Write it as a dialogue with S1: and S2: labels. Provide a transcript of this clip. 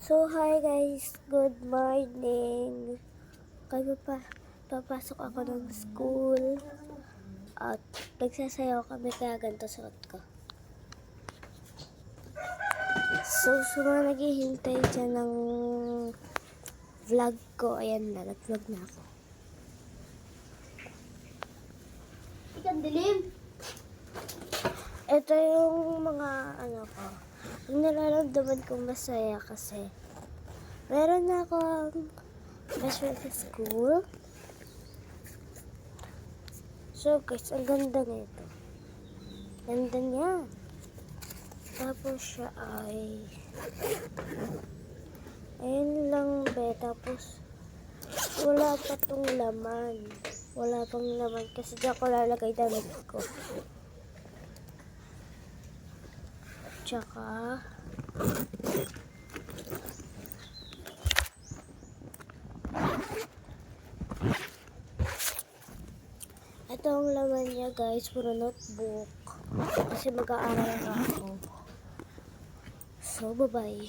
S1: So, hi guys. Good morning. Kaya papasok ako ng school. At nagsasayaw kami kaya ganito suot ko. So, sa mga naghihintay dyan ng vlog ko, ayan na, nag-vlog na ako.
S2: Ikan dilim.
S1: Ito yung mga ano ko. Yung nararamdaman kong masaya kasi meron na akong best friend sa school. So guys, ang ganda nito. Ganda niya. Tapos siya ay ayun lang be. Tapos wala pa tong laman. Wala pang laman kasi diyan ko lalagay damit ko. Tsaka ito ang laman niya guys, puro notebook. Kasi mag-aaral ako. So, bye-bye.